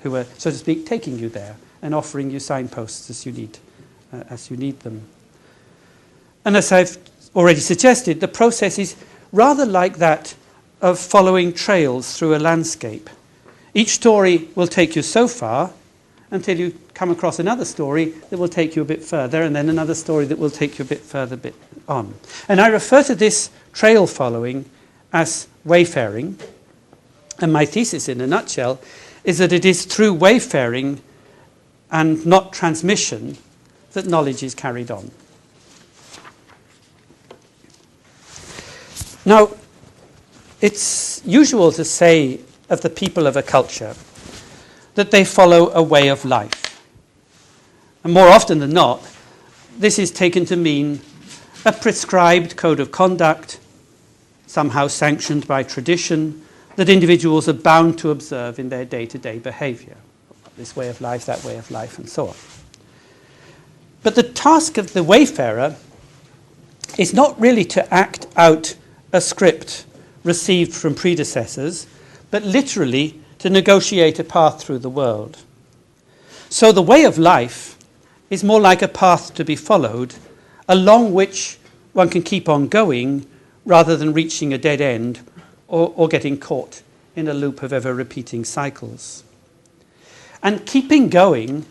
who are, so to speak, taking you there and offering you signposts as you need them. And as I've already suggested, the process is rather like that of following trails through a landscape. Each story will take you so far until you come across another story that will take you a bit further, and then another story that will take you a bit further on. And I refer to this trail following as wayfaring. And my thesis, in a nutshell, is that it is through wayfaring and not transmission that knowledge is carried on. Now, it's usual to say of the people of a culture that they follow a way of life. And more often than not, this is taken to mean a prescribed code of conduct, somehow sanctioned by tradition, that individuals are bound to observe in their day-to-day behavior. This way of life, that way of life, and so on. But the task of the wayfarer is not really to act out a script received from predecessors, but literally to negotiate a path through the world. So the way of life is more like a path to be followed, along which one can keep on going rather than reaching a dead end or getting caught in a loop of ever-repeating cycles. And keeping going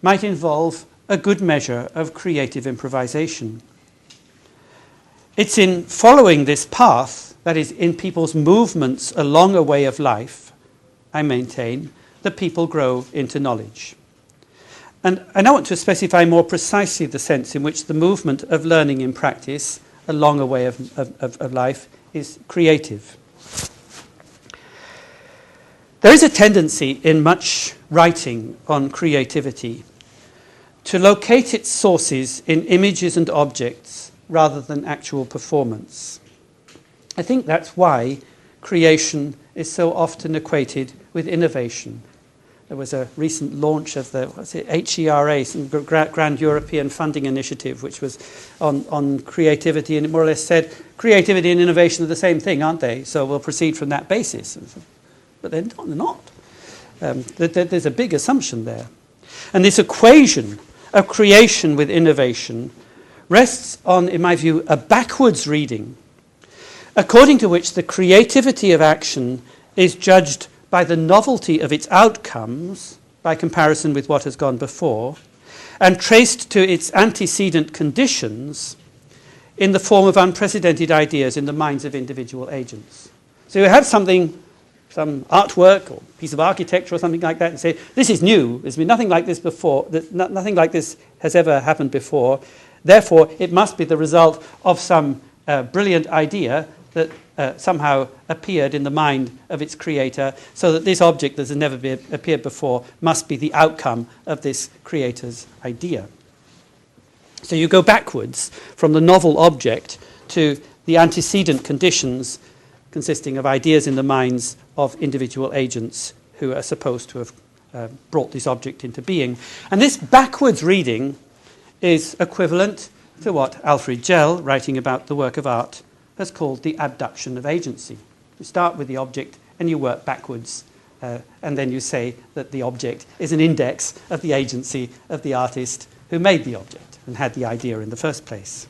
might involve a good measure of creative improvisation. It's in following this path, that is, in people's movements along a way of life, I maintain, that people grow into knowledge. And I now want to specify more precisely the sense in which the movement of learning in practice along a way of life is creative. There is a tendency in much writing on creativity to locate its sources in images and objects rather than actual performance. I think that's why creation is so often equated with innovation. There was a recent launch of the HERA, some Grand European Funding Initiative, which was on creativity, and it more or less said, creativity and innovation are the same thing, aren't they? So we'll proceed from that basis. But they're not. There's a big assumption there. And this equation of creation with innovation rests on, in my view, a backwards reading, according to which the creativity of action is judged by the novelty of its outcomes, by comparison with what has gone before, and traced to its antecedent conditions in the form of unprecedented ideas in the minds of individual agents. So you have something, some artwork or piece of architecture or something like that, and say, this is new, there's been nothing like this before, nothing like this has ever happened before, therefore it must be the result of some brilliant idea that somehow appeared in the mind of its creator, so that this object that has never appeared before must be the outcome of this creator's idea. So you go backwards from the novel object to the antecedent conditions consisting of ideas in the minds of individual agents who are supposed to have brought this object into being. And this backwards reading is equivalent to what Alfred Gell, writing about the work of art, has called the abduction of agency. You start with the object and you work backwards, and then you say that the object is an index of the agency of the artist who made the object and had the idea in the first place.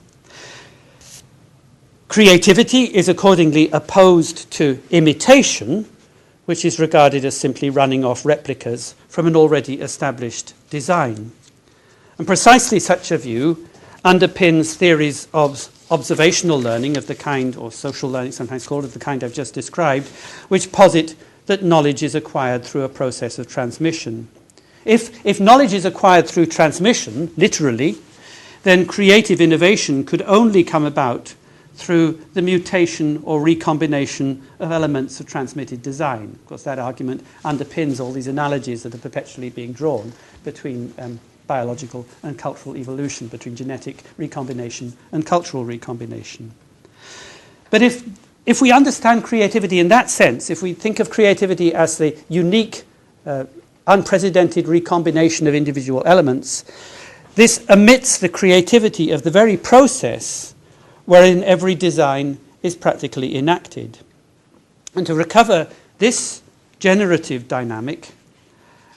Creativity is accordingly opposed to imitation, which is regarded as simply running off replicas from an already established design. And precisely such a view underpins theories of observational learning of the kind, or social learning sometimes called, of the kind I've just described, which posit that knowledge is acquired through a process of transmission. If knowledge is acquired through transmission, literally, then creative innovation could only come about through the mutation or recombination of elements of transmitted design. Of course, that argument underpins all these analogies that are perpetually being drawn between biological and cultural evolution, between genetic recombination and cultural recombination. But if we understand creativity in that sense, if we think of creativity as the unique, unprecedented recombination of individual elements, this omits the creativity of the very process wherein every design is practically enacted. And to recover this generative dynamic,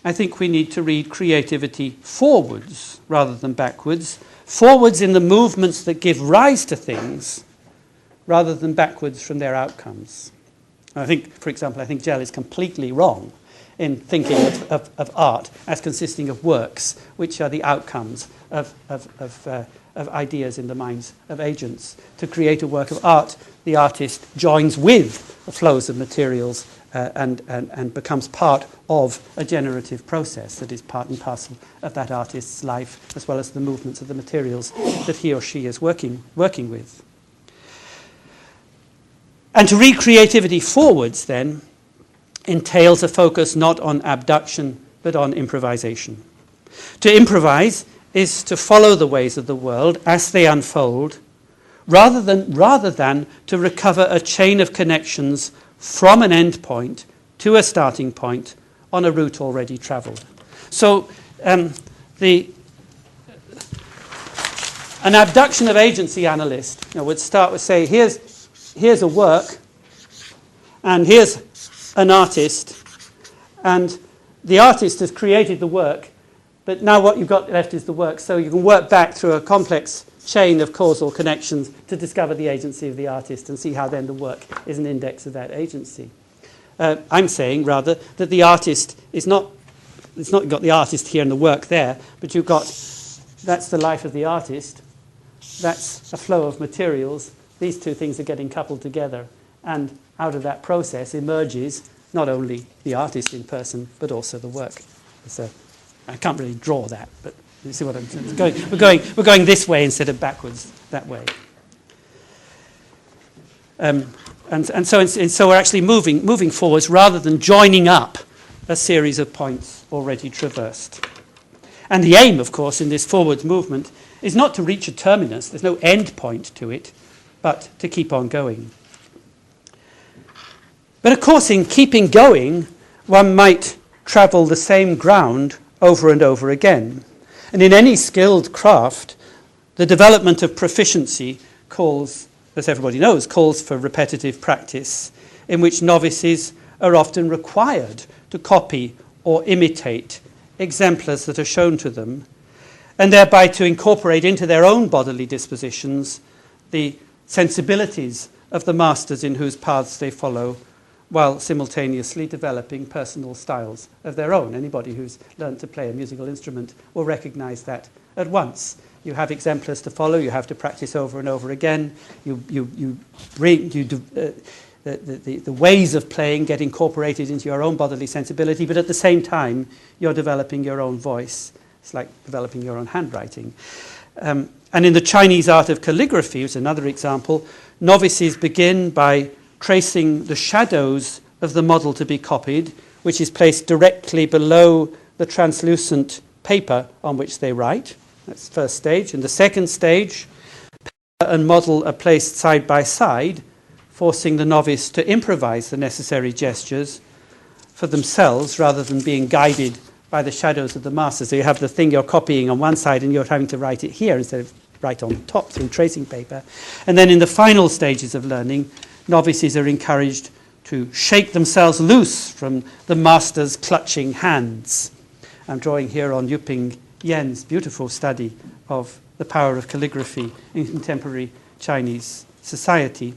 I think we need to read creativity forwards rather than backwards. Forwards in the movements that give rise to things rather than backwards from their outcomes. I think, for example, I think Gell is completely wrong in thinking of art as consisting of works which are the outcomes of ideas in the minds of agents. To create a work of art, the artist joins with the flows of materials and becomes part of a generative process that is part and parcel of that artist's life, as well as the movements of the materials that he or she is working with. And to read creativity forwards, then, entails a focus not on abduction, but on improvisation. To improvise is to follow the ways of the world as they unfold, rather than to recover a chain of connections from an end point to a starting point on a route already travelled. So an abduction of agency analyst would start with, say, here's a work, and here's an artist, and the artist has created the work, but now what you've got left is the work, so you can work back through a complex chain of causal connections to discover the agency of the artist and see how then the work is an index of that agency. I'm saying, rather, that the artist it's not got the artist here and the work there, but you've got, that's the life of the artist, that's a flow of materials, these two things are getting coupled together, and out of that process emerges not only the artist in person, but also the work. So I can't really draw that, but you see what I'm saying? We're going this way instead of backwards that way. And so we're actually moving forwards rather than joining up a series of points already traversed. And the aim, of course, in this forwards movement is not to reach a terminus. There's no end point to it, but to keep on going. But of course, in keeping going, one might travel the same ground over and over again. And in any skilled craft, the development of proficiency calls, as everybody knows, calls for repetitive practice, in which novices are often required to copy or imitate exemplars that are shown to them, and thereby to incorporate into their own bodily dispositions the sensibilities of the masters in whose paths they follow, while simultaneously developing personal styles of their own. Anybody who's learned to play a musical instrument will recognize that at once. You have exemplars to follow, you have to practice over and over again. The ways of playing get incorporated into your own bodily sensibility, but at the same time, you're developing your own voice. It's like developing your own handwriting. And in the Chinese art of calligraphy, which is another example, novices begin by tracing the shadows of the model to be copied, which is placed directly below the translucent paper on which they write. That's the first stage. In the second stage, paper and model are placed side by side, forcing the novice to improvise the necessary gestures for themselves rather than being guided by the shadows of the master. So you have the thing you're copying on one side and you're having to write it here instead of right on top through tracing paper. And then in the final stages of learning, novices are encouraged to shake themselves loose from the master's clutching hands. I'm drawing here on Yuping Yen's beautiful study of the power of calligraphy in contemporary Chinese society.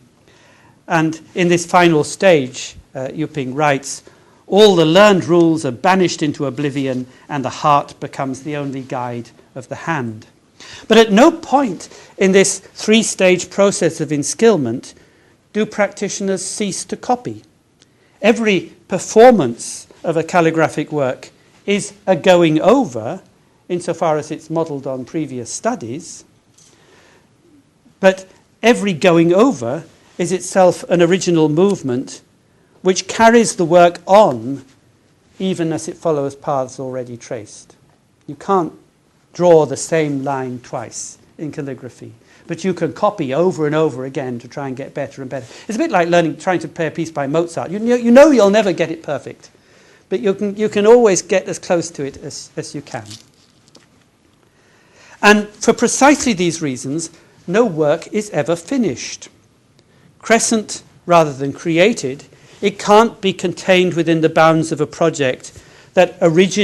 And in this final stage, Yuping writes, all the learned rules are banished into oblivion and the heart becomes the only guide of the hand. But at no point in this three-stage process of inskillment do practitioners cease to copy. Every performance of a calligraphic work is a going over, insofar as it's modelled on previous studies, but every going over is itself an original movement which carries the work on even as it follows paths already traced. You can't draw the same line twice in calligraphy, but you can copy over and over again to try and get better and better. It's a bit like trying to play a piece by Mozart. You know you'll never get it perfect, but you can always get as close to it as you can. And for precisely these reasons, no work is ever finished. Crescent rather than created, it can't be contained within the bounds of a project that originates